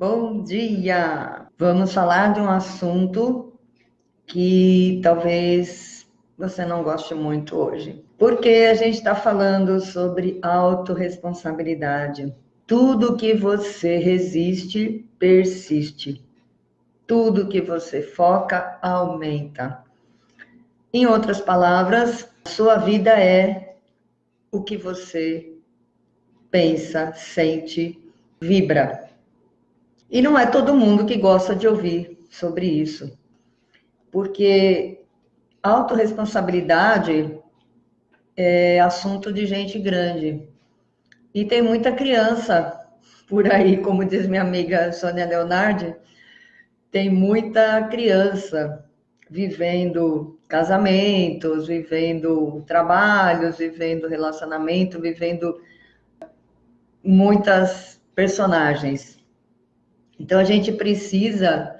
bom dia! Vamos falar de um assunto que talvez você não goste muito hoje. Porque a gente está falando sobre autorresponsabilidade. Tudo que você resiste, persiste. Tudo que você foca, aumenta. Em outras palavras, a sua vida é o que você pensa, sente, vibra. E não é todo mundo que gosta de ouvir sobre isso, porque autorresponsabilidade é assunto de gente grande. E tem muita criança por aí, como diz minha amiga Sônia Leonardi, tem muita criança vivendo casamentos, vivendo trabalhos, vivendo relacionamento, vivendo muitas personagens. Então a gente precisa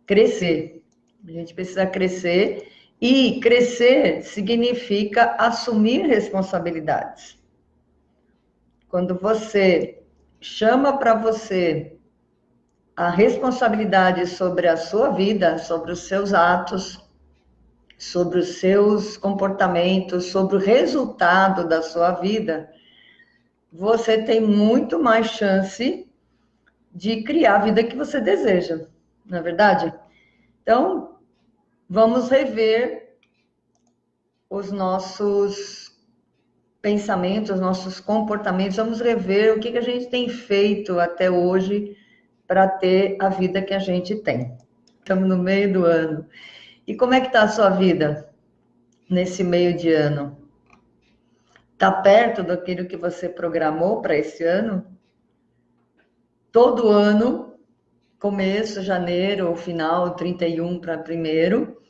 crescer. A gente precisa crescer e crescer significa assumir responsabilidades. Quando você chama para você a responsabilidade sobre a sua vida, sobre os seus atos, sobre os seus comportamentos, sobre o resultado da sua vida, você tem muito mais chance de criar a vida que você deseja, não é verdade? Então, vamos rever os nossos pensamentos, os nossos comportamentos, vamos rever o que a gente tem feito até hoje para ter a vida que a gente tem. Estamos no meio do ano. E como é que está a sua vida nesse meio de ano? Está perto daquilo que você programou para esse ano? Todo ano, começo, janeiro, ou final, 31 para primeiro,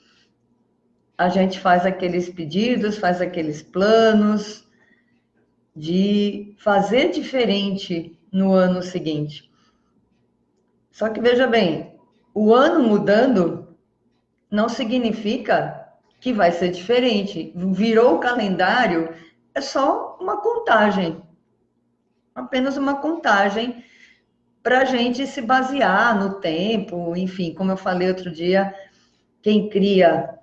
a gente faz aqueles pedidos, faz aqueles planos de fazer diferente no ano seguinte. Só que veja bem, o ano mudando não significa que vai ser diferente. Virou o calendário, é só uma contagem. Apenas uma contagem para a gente se basear no tempo, enfim, como eu falei outro dia, quem cria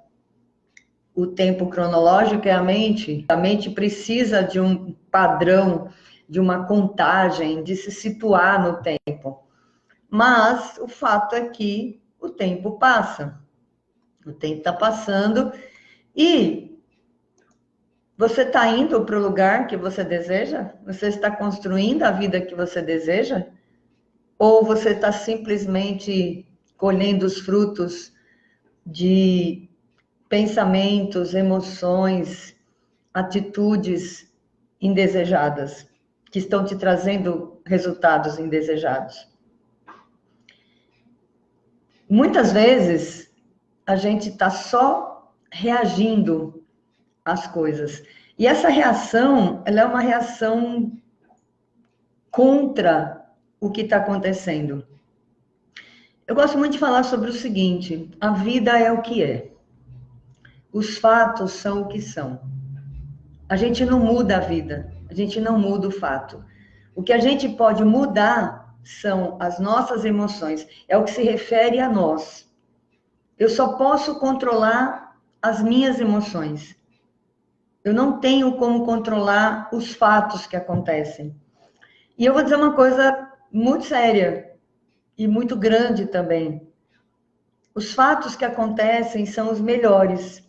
o tempo cronológico é a mente. A mente precisa de um padrão, de uma contagem, de se situar no tempo. Mas o fato é que o tempo passa. O tempo está passando e você está indo para o lugar que você deseja? Você está construindo a vida que você deseja? Ou você está simplesmente colhendo os frutos de pensamentos, emoções, atitudes indesejadas, que estão te trazendo resultados indesejados? Muitas vezes, a gente está só reagindo às coisas. E essa reação, ela é uma reação contra o que está acontecendo. Eu gosto muito de falar sobre o seguinte: a vida é o que é. Os fatos são o que são. A gente não muda a vida, a gente não muda o fato. O que a gente pode mudar são as nossas emoções, é o que se refere a nós. Eu só posso controlar as minhas emoções. Eu não tenho como controlar os fatos que acontecem. E eu vou dizer uma coisa muito séria e muito grande também. Os fatos que acontecem são os melhores.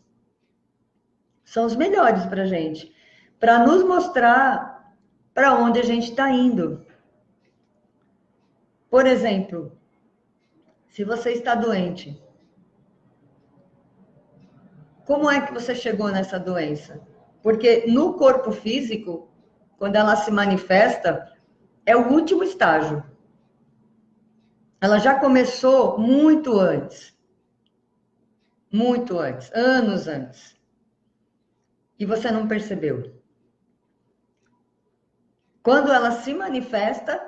São os melhores para a gente. Para nos mostrar para onde a gente está indo. Por exemplo, se você está doente, como é que você chegou nessa doença? Porque no corpo físico, quando ela se manifesta, é o último estágio. Ela já começou muito antes. Muito antes, anos antes. E você não percebeu. Quando ela se manifesta,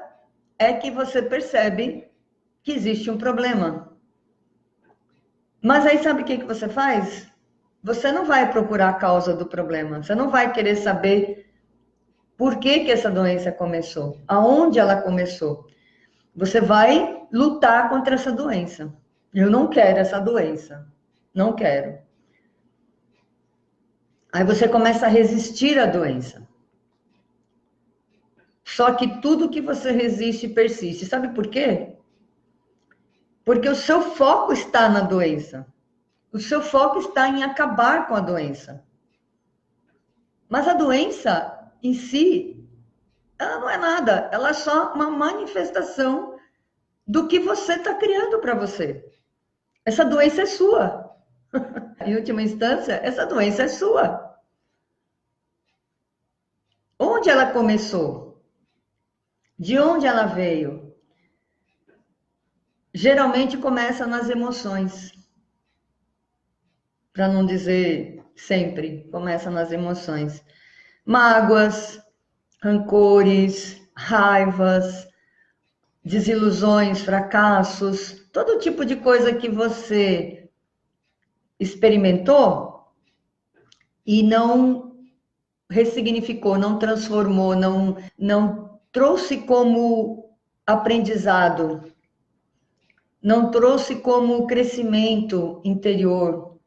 é que você percebe que existe um problema. Mas aí sabe o que você faz? Você não vai procurar a causa do problema. Você não vai querer saber por que essa doença começou, aonde ela começou. Você vai lutar contra essa doença. Eu não quero essa doença. Não quero. Aí você começa a resistir à doença. Só que tudo que você resiste persiste. Sabe por quê? Porque o seu foco está na doença. O seu foco está em acabar com a doença. Mas a doença em si, ela não é nada. Ela é só uma manifestação do que você está criando para você. Essa doença é sua. Em última instância, essa doença é sua. Onde ela começou? De onde ela veio? Geralmente começa nas emoções. Para não dizer sempre, começa nas emoções. Mágoas, rancores, raivas, desilusões, fracassos, todo tipo de coisa que você experimentou e não ressignificou, não transformou, não trouxe como aprendizado, não trouxe como crescimento interior.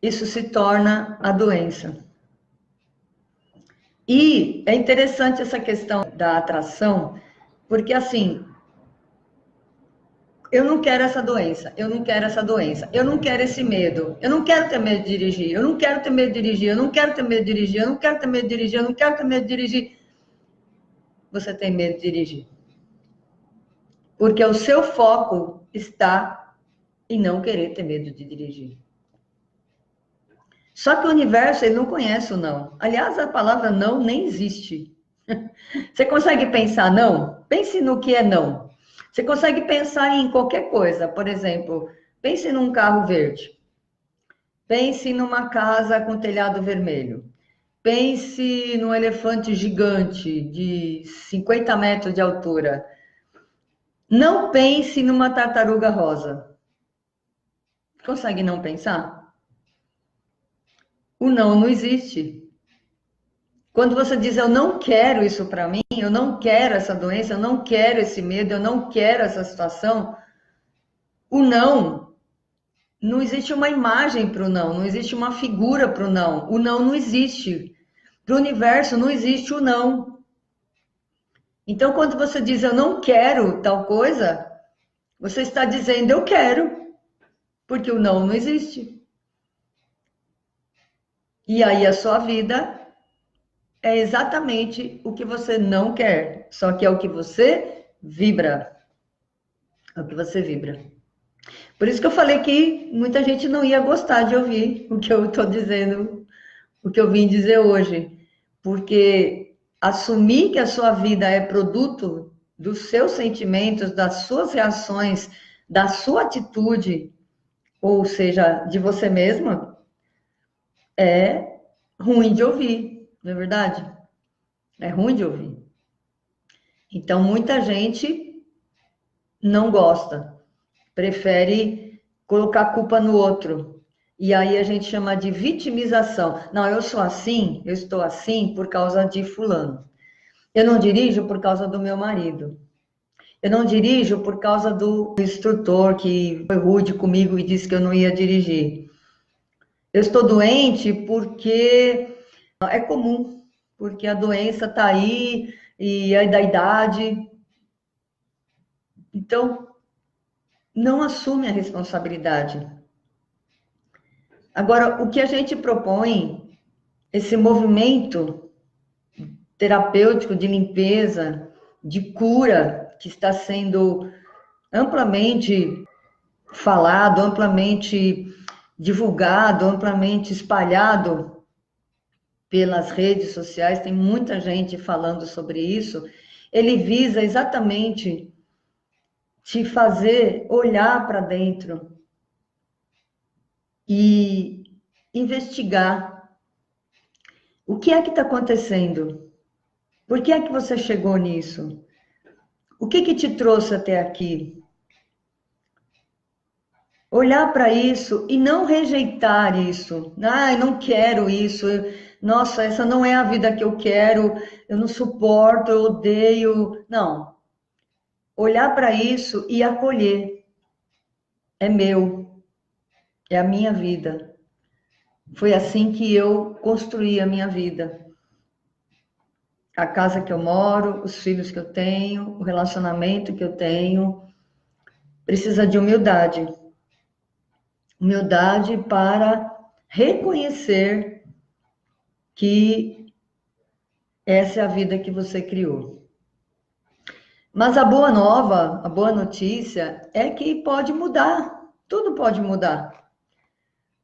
Isso se torna a doença. E é interessante essa questão da atração, porque assim, eu não quero essa doença, eu não quero essa doença, eu não quero esse medo, eu não quero ter medo de dirigir, eu não quero ter medo de dirigir, eu não quero ter medo de dirigir, eu não quero ter medo de dirigir, eu não quero ter medo de dirigir. Você tem medo de dirigir. Porque o seu foco está em não querer ter medo de dirigir. Só que o universo, ele não conhece o não. Aliás, a palavra não nem existe. Você consegue pensar não? Pense no que é não. Você consegue pensar em qualquer coisa. Por exemplo, pense num carro verde. Pense numa casa com telhado vermelho. Pense num elefante gigante de 50 metros de altura. Não pense numa tartaruga rosa. Consegue não pensar? O não existe. Quando você diz eu não quero isso para mim, eu não quero essa doença, eu não quero esse medo, eu não quero essa situação, o não existe uma imagem para o não existe uma figura para o não existe. Para o universo não existe o não. Então, quando você diz eu não quero tal coisa, você está dizendo eu quero, porque o não existe. E aí a sua vida é exatamente o que você não quer, só que é o que você vibra. É o que você vibra. Por isso que eu falei que muita gente não ia gostar de ouvir o que eu estou dizendo, o que eu vim dizer hoje. Porque assumir que a sua vida é produto dos seus sentimentos, das suas reações, da sua atitude, ou seja, de você mesma, é ruim de ouvir, não é verdade? É ruim de ouvir. Então, muita gente não gosta, prefere colocar a culpa no outro. E aí a gente chama de vitimização. Não, eu sou assim, eu estou assim por causa de fulano. Eu não dirijo por causa do meu marido. Eu não dirijo por causa do instrutor que foi rude comigo e disse que eu não ia dirigir. Eu estou doente porque é comum, porque a doença está aí e é da idade. Então, não assume a responsabilidade. Agora, o que a gente propõe, esse movimento terapêutico de limpeza, de cura, que está sendo amplamente falado, amplamente divulgado, amplamente espalhado pelas redes sociais, tem muita gente falando sobre isso, ele visa exatamente te fazer olhar para dentro e investigar o que é que está acontecendo, por que é que você chegou nisso, o que te trouxe até aqui. Olhar para isso e não rejeitar isso. Ah, eu não quero isso. Nossa, essa não é a vida que eu quero. Eu não suporto, eu odeio. Não. olhar para isso e acolher. É meu, é a minha vida. Foi assim que eu construí a minha vida. A casa que eu moro, os filhos que eu tenho, o relacionamento que eu tenho, precisa de humildade. Humildade para reconhecer que essa é a vida que você criou. Mas a boa nova, a boa notícia é que pode mudar. Tudo pode mudar.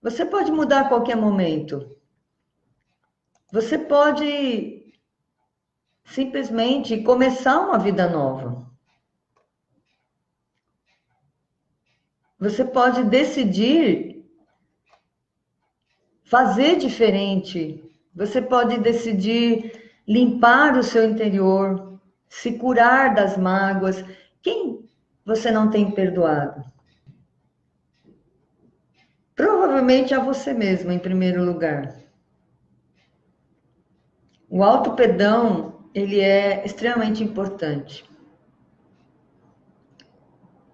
Você pode mudar a qualquer momento. Você pode simplesmente começar uma vida nova. Você pode decidir fazer diferente. Você pode decidir limpar o seu interior, se curar das mágoas. Quem você não tem perdoado? Provavelmente a você mesmo, em primeiro lugar. O auto-perdão, ele é extremamente importante.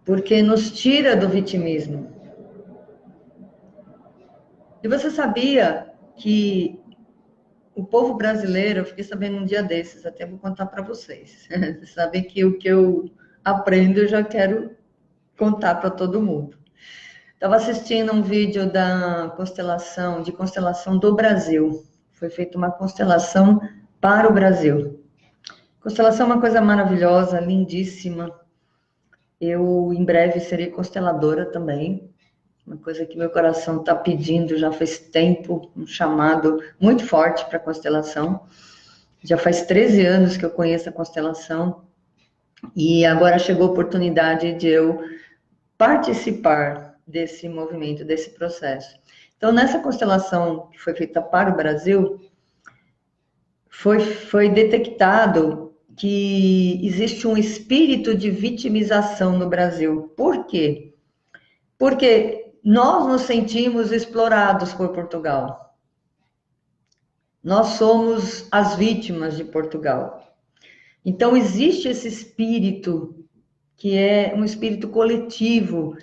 Porque nos tira do vitimismo. E você sabia que o povo brasileiro, eu fiquei sabendo um dia desses, até vou contar para vocês. Vocês sabem que o que eu aprendo eu já quero contar para todo mundo. Estava assistindo um vídeo da constelação do Brasil. Foi feita uma constelação para o Brasil. Constelação é uma coisa maravilhosa, lindíssima. Eu, em breve, serei consteladora também. Uma coisa que meu coração está pedindo já faz tempo, um chamado muito forte para a constelação. Já faz 13 anos que eu conheço a constelação. E agora chegou a oportunidade de eu participar desse movimento, desse processo. Então, nessa constelação que foi feita para o Brasil, foi detectado que existe um espírito de vitimização no Brasil. Por quê? Porque nós nos sentimos explorados por Portugal. Nós somos as vítimas de Portugal. Então, existe esse espírito, que é um espírito coletivo.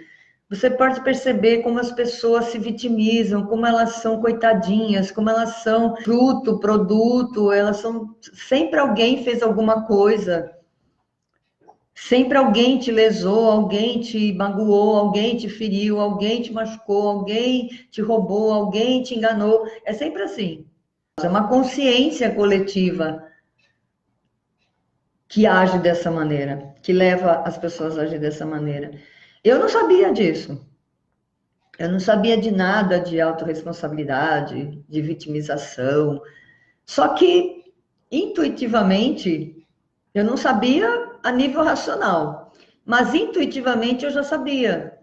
Você pode perceber como as pessoas se vitimizam, como elas são coitadinhas, como elas são fruto, produto, elas são... Sempre alguém fez alguma coisa. Sempre alguém te lesou, alguém te magoou, alguém te feriu, alguém te machucou, alguém te roubou, alguém te enganou. É sempre assim. É uma consciência coletiva que age dessa maneira, que leva as pessoas a agir dessa maneira. Eu não sabia disso. Eu não sabia de nada de autorresponsabilidade, de vitimização. Só que, intuitivamente, eu não sabia a nível racional, mas intuitivamente eu já sabia.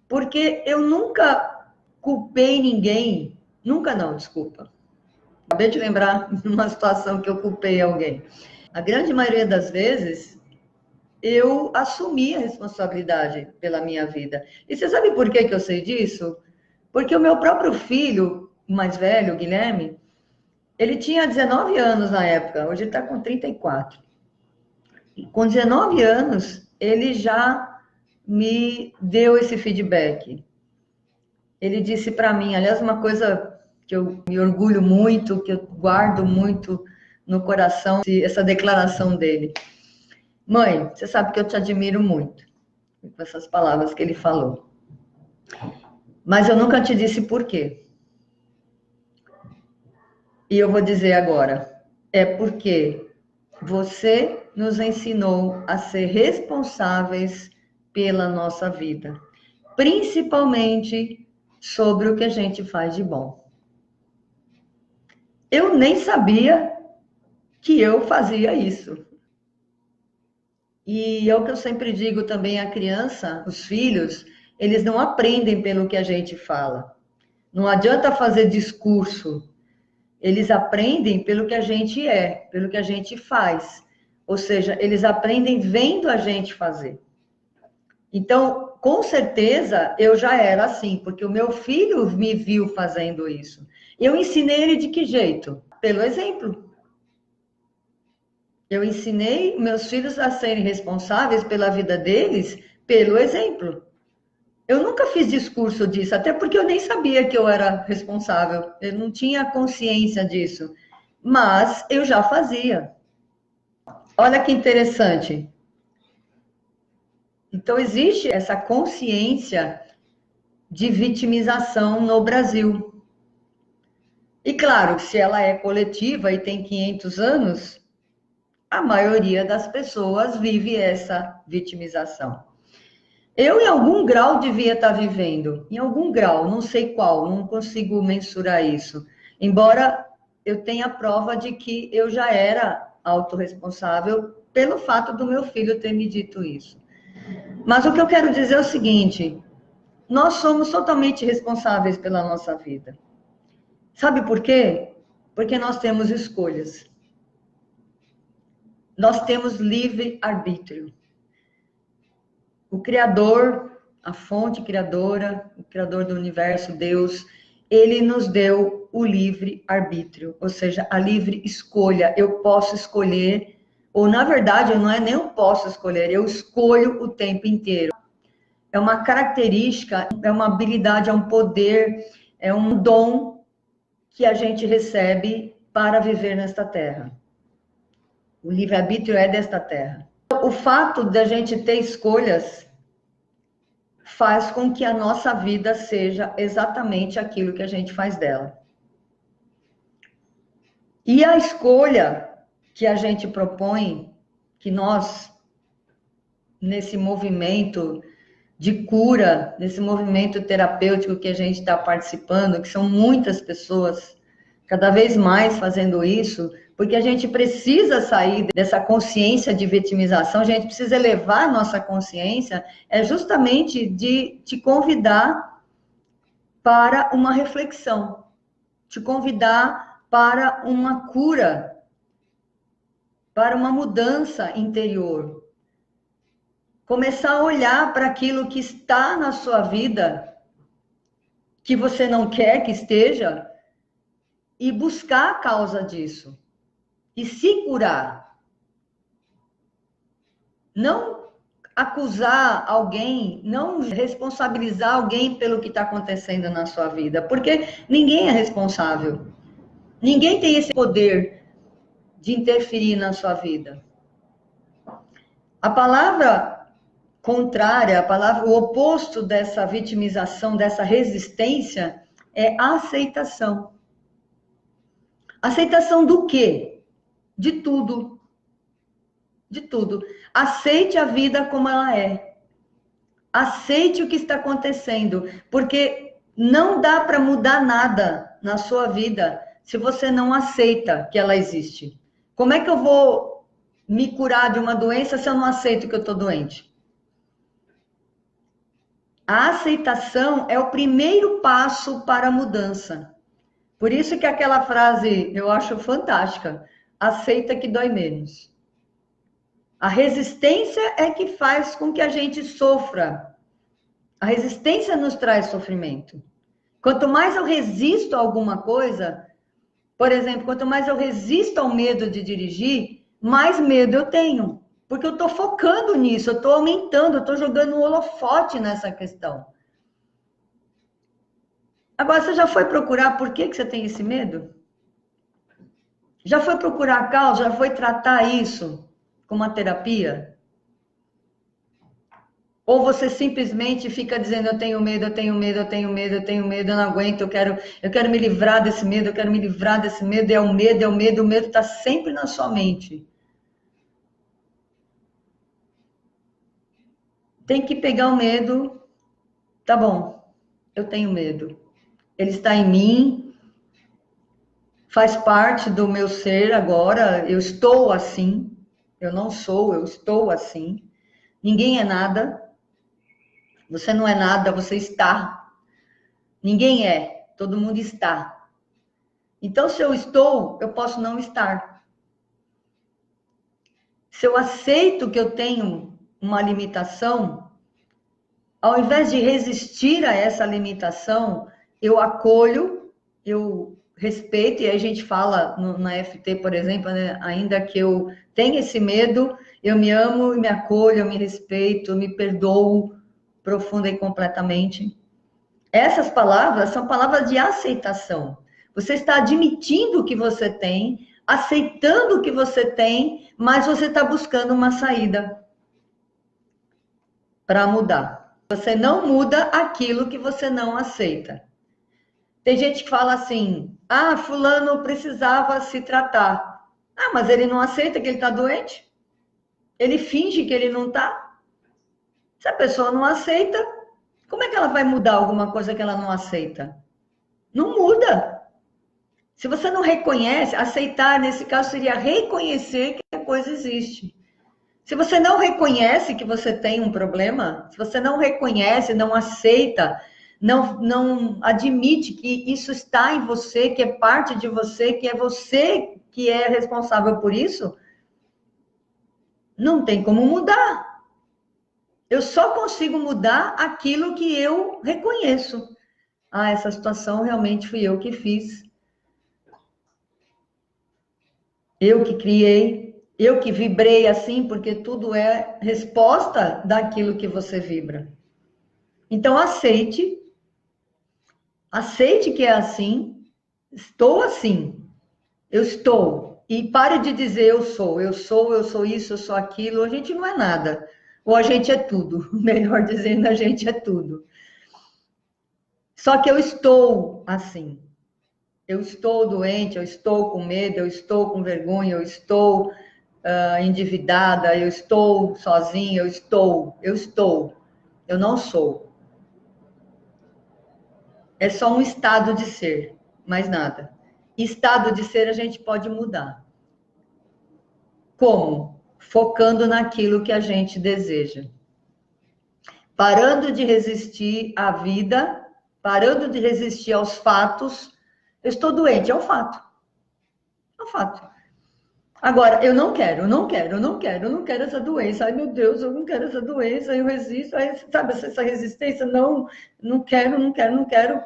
Porque eu nunca culpei ninguém, nunca não, desculpa. Acabei de lembrar de uma situação que eu culpei alguém. A grande maioria das vezes, eu assumi a responsabilidade pela minha vida. E você sabe por que eu sei disso? Porque o meu próprio filho, o mais velho, o Guilherme, ele tinha 19 anos na época, hoje ele está com 34. Com 19 anos, ele já me deu esse feedback. Ele disse para mim, aliás, uma coisa que eu me orgulho muito, que eu guardo muito no coração, essa declaração dele. Mãe, você sabe que eu te admiro muito, com essas palavras que ele falou. Mas eu nunca te disse por quê. E eu vou dizer agora, é porque você nos ensinou a ser responsáveis pela nossa vida, principalmente sobre o que a gente faz de bom. Eu nem sabia que eu fazia isso. E é o que eu sempre digo também à criança, os filhos, eles não aprendem pelo que a gente fala. Não adianta fazer discurso. Eles aprendem pelo que a gente é, pelo que a gente faz. Ou seja, eles aprendem vendo a gente fazer. Então, com certeza, eu já era assim, porque o meu filho me viu fazendo isso. Eu ensinei ele de que jeito? Pelo exemplo. Eu ensinei meus filhos a serem responsáveis pela vida deles pelo exemplo. Eu nunca fiz discurso disso, até porque eu nem sabia que eu era responsável. Eu não tinha consciência disso. Mas eu já fazia. Olha que interessante. Então, existe essa consciência de vitimização no Brasil. E claro, se ela é coletiva e tem 500 anos, a maioria das pessoas vive essa vitimização. Eu, em algum grau, devia estar vivendo, em algum grau, não sei qual, não consigo mensurar isso. Embora eu tenha prova de que eu já era autorresponsável pelo fato do meu filho ter me dito isso. Mas o que eu quero dizer é o seguinte: nós somos totalmente responsáveis pela nossa vida. Sabe por quê? Porque nós temos escolhas. Nós temos livre-arbítrio. O Criador, a fonte criadora, o Criador do universo, Deus, ele nos deu o livre-arbítrio, ou seja, a livre escolha. Eu posso escolher, ou na verdade, eu não é nem eu posso escolher, eu escolho o tempo inteiro. É uma característica, é uma habilidade, é um poder, é um dom que a gente recebe para viver nesta terra. O livre-arbítrio é desta terra. O fato da gente ter escolhas faz com que a nossa vida seja exatamente aquilo que a gente faz dela. E a escolha que a gente propõe, que nós, nesse movimento de cura, nesse movimento terapêutico que a gente está participando, que são muitas pessoas cada vez mais fazendo isso, porque a gente precisa sair dessa consciência de vitimização, a gente precisa elevar a nossa consciência, é justamente de te convidar para uma reflexão, te convidar para uma cura, para uma mudança interior. Começar a olhar para aquilo que está na sua vida, que você não quer que esteja, e buscar a causa disso. E se curar. Não acusar alguém, não responsabilizar alguém pelo que está acontecendo na sua vida, porque ninguém é responsável. Ninguém tem esse poder de interferir na sua vida. A palavra contrária, a palavra, o oposto dessa vitimização, dessa resistência, é aceitação. Aceitação do quê? De tudo. De tudo. Aceite a vida como ela é. Aceite o que está acontecendo, porque não dá para mudar nada na sua vida se você não aceita que ela existe. Como é que eu vou me curar de uma doença se eu não aceito que eu estou doente? A aceitação é o primeiro passo para a mudança. Por isso que aquela frase eu acho fantástica. Aceita que dói menos. A resistência é que faz com que a gente sofra. A resistência nos traz sofrimento. Quanto mais eu resisto a alguma coisa, por exemplo, quanto mais eu resisto ao medo de dirigir, mais medo eu tenho. Porque eu estou focando nisso, eu estou aumentando, eu estou jogando um holofote nessa questão. Agora, você já foi procurar por que você tem esse medo? Já foi procurar a causa? Já foi tratar isso com uma terapia? Ou você simplesmente fica dizendo, eu tenho medo, eu tenho medo, eu tenho medo, eu tenho medo, eu não aguento, eu quero me livrar desse medo, eu quero me livrar desse medo, é o medo está sempre na sua mente. Tem que pegar o medo, tá bom, eu tenho medo. Ele está em mim, faz parte do meu ser agora, eu estou assim, eu não sou, eu estou assim. Ninguém é nada. Você não é nada, você está. Ninguém é, todo mundo está. Então, se eu estou, eu posso não estar. Se eu aceito que eu tenho uma limitação, ao invés de resistir a essa limitação, eu acolho, eu respeito, e a gente fala na FT, por exemplo, né? Ainda que eu tenha esse medo, eu me amo e me acolho, eu me respeito, eu me perdoo profunda e completamente. Essas palavras são palavras de aceitação. Você está admitindo o que você tem, aceitando o que você tem, mas você está buscando uma saída para mudar. Você não muda aquilo que você não aceita. Tem gente que fala assim: ah, fulano precisava se tratar. Ah, mas ele não aceita que ele está doente? Ele finge que ele não está? Se a pessoa não aceita, como é que ela vai mudar alguma coisa que ela não aceita? Não muda. Se você não reconhece, aceitar nesse caso seria reconhecer que a coisa existe. Se você não reconhece que você tem um problema, se você não reconhece, não aceita, não admite que isso está em você, que é parte de você, que é você que é responsável por isso, não tem como mudar. Eu só consigo mudar aquilo que eu reconheço. Ah, essa situação realmente fui eu que fiz. Eu que criei, eu que vibrei assim, porque tudo é resposta daquilo que você vibra. Então, aceite que é assim, estou assim, eu estou. E pare de dizer eu sou isso, eu sou aquilo. A gente não é nada. Ou a gente é tudo. Melhor dizendo, a gente é tudo. Só que eu estou assim. Eu estou doente, eu estou com medo, eu estou com vergonha, eu estou endividada, eu estou sozinha, eu estou. Eu não sou. É só um estado de ser, mais nada. Estado de ser a gente pode mudar. Como? Focando naquilo que a gente deseja. Parando de resistir à vida, parando de resistir aos fatos. Eu estou doente, é um fato. É um fato. Agora, eu não quero essa doença. Ai, meu Deus, eu não quero essa doença, eu resisto. Aí, sabe, essa resistência, não quero.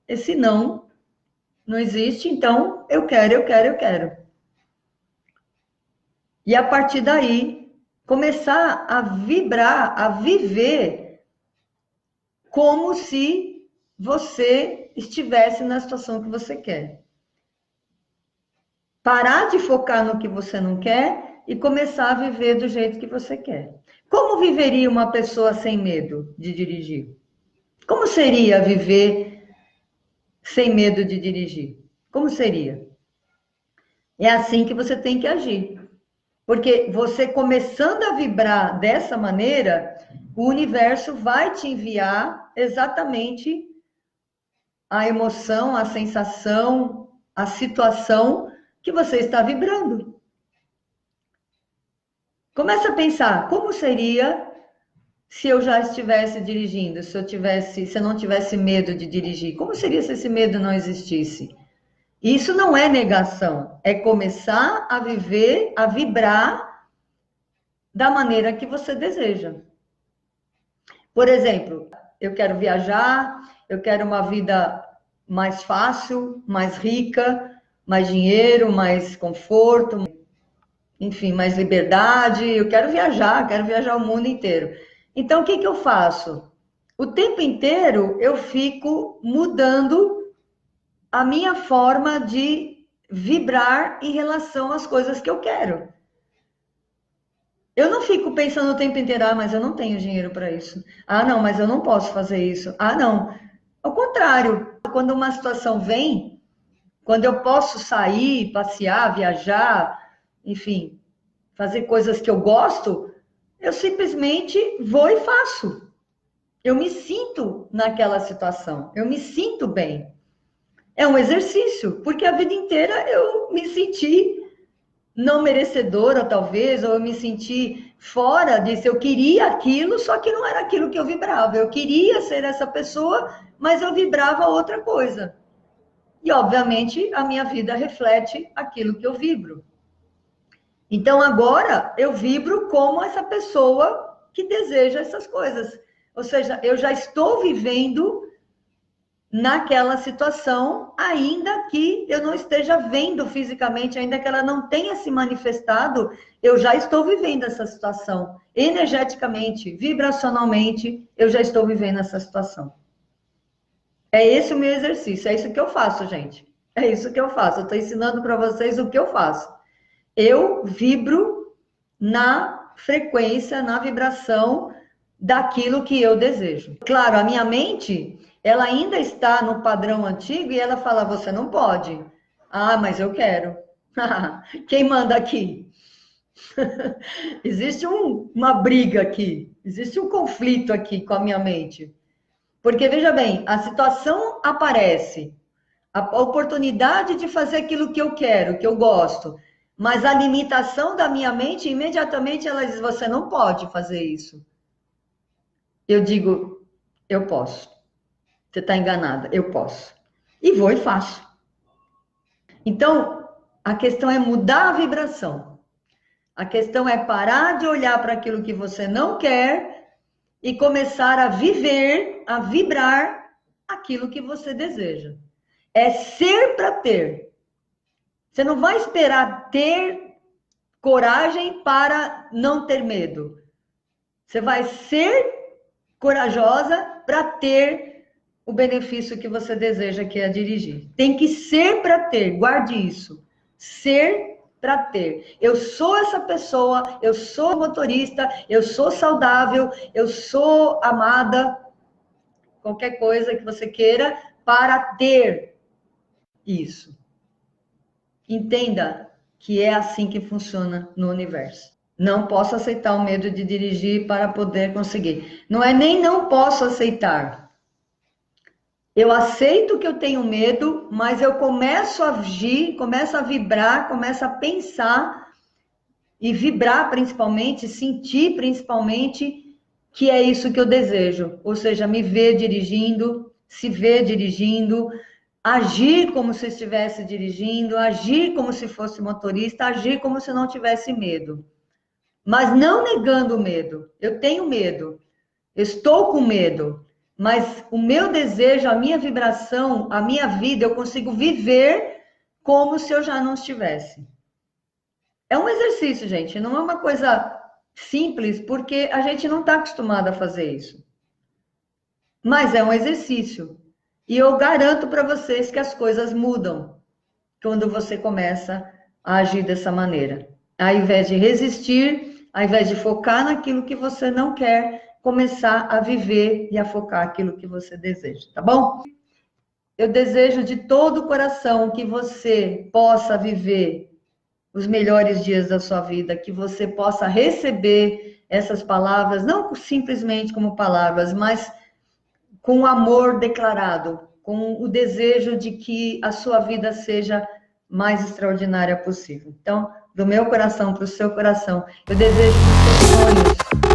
Esse não existe, então eu quero. E a partir daí, começar a vibrar, a viver como se você estivesse na situação que você quer. Parar de focar no que você não quer e começar a viver do jeito que você quer. Como viveria uma pessoa sem medo de dirigir? Como seria viver sem medo de dirigir? Como seria? É assim que você tem que agir. Porque você começando a vibrar dessa maneira, o universo vai te enviar exatamente a emoção, a sensação, a situação que você está vibrando. Começa a pensar, como seria se eu já estivesse dirigindo, se eu não tivesse medo de dirigir? Como seria se esse medo não existisse? Isso não é negação, é começar a viver, a vibrar da maneira que você deseja. Por exemplo, eu quero viajar, eu quero uma vida mais fácil, mais rica, mais dinheiro, mais conforto, enfim, mais liberdade. Eu quero viajar o mundo inteiro. Então, o que eu faço? O tempo inteiro eu fico mudando a minha forma de vibrar em relação às coisas que eu quero. Eu não fico pensando o tempo inteiro, ah, mas eu não tenho dinheiro para isso. Ah, não, mas eu não posso fazer isso. Ah, não. Ao contrário, quando uma situação vem, quando eu posso sair, passear, viajar, enfim, fazer coisas que eu gosto, eu simplesmente vou e faço. Eu me sinto naquela situação, eu me sinto bem. É um exercício, porque a vida inteira eu me senti não merecedora, talvez, ou eu me senti fora disso. Eu queria aquilo, só que não era aquilo que eu vibrava. Eu queria ser essa pessoa, mas eu vibrava outra coisa. E, obviamente, a minha vida reflete aquilo que eu vibro. Então, agora, eu vibro como essa pessoa que deseja essas coisas. Ou seja, eu já estou vivendo naquela situação, ainda que eu não esteja vendo fisicamente, ainda que ela não tenha se manifestado, eu já estou vivendo essa situação. Energeticamente, vibracionalmente, eu já estou vivendo essa situação. É esse o meu exercício, é isso que eu faço, gente. É isso que eu faço. Eu estou ensinando para vocês o que eu faço. Eu vibro na frequência, na vibração daquilo que eu desejo. Claro, a minha mente, ela ainda está no padrão antigo e ela fala, você não pode. Ah, mas eu quero. Quem manda aqui? Existe uma briga aqui, existe um conflito aqui com a minha mente. Porque, veja bem, a situação aparece, a oportunidade de fazer aquilo que eu quero, que eu gosto, mas a limitação da minha mente, imediatamente ela diz, você não pode fazer isso. Eu digo, eu posso. Você está enganada, eu posso. E vou e faço. Então, a questão é mudar a vibração. A questão é parar de olhar para aquilo que você não quer e começar a viver, a vibrar aquilo que você deseja. É ser para ter. Você não vai esperar ter coragem para não ter medo. Você vai ser corajosa para ter o benefício que você deseja, que é dirigir. Tem que ser para ter, guarde isso. Ser para ter. Eu sou essa pessoa, eu sou motorista, eu sou saudável, eu sou amada, qualquer coisa que você queira, para ter isso. Entenda que é assim que funciona no universo. Não posso aceitar o medo de dirigir para poder conseguir. Não é nem não posso aceitar. Eu aceito que eu tenho medo, mas eu começo a agir, começo a vibrar, começo a pensar e vibrar principalmente, sentir principalmente que é isso que eu desejo. Ou seja, me ver dirigindo, se ver dirigindo, agir como se estivesse dirigindo, agir como se fosse motorista, agir como se não tivesse medo. Mas não negando o medo. Eu tenho medo. Eu estou com medo. Mas o meu desejo, a minha vibração, a minha vida, eu consigo viver como se eu já não estivesse. É um exercício, gente. Não é uma coisa simples, porque a gente não está acostumado a fazer isso. Mas é um exercício. E eu garanto para vocês que as coisas mudam quando você começa a agir dessa maneira. Ao invés de resistir, ao invés de focar naquilo que você não quer, começar a viver e a focar aquilo que você deseja, tá bom? Eu desejo de todo o coração que você possa viver os melhores dias da sua vida, que você possa receber essas palavras, não simplesmente como palavras, mas com amor declarado, com o desejo de que a sua vida seja mais extraordinária possível. Então, do meu coração para o seu coração, eu desejo que os seus sonhos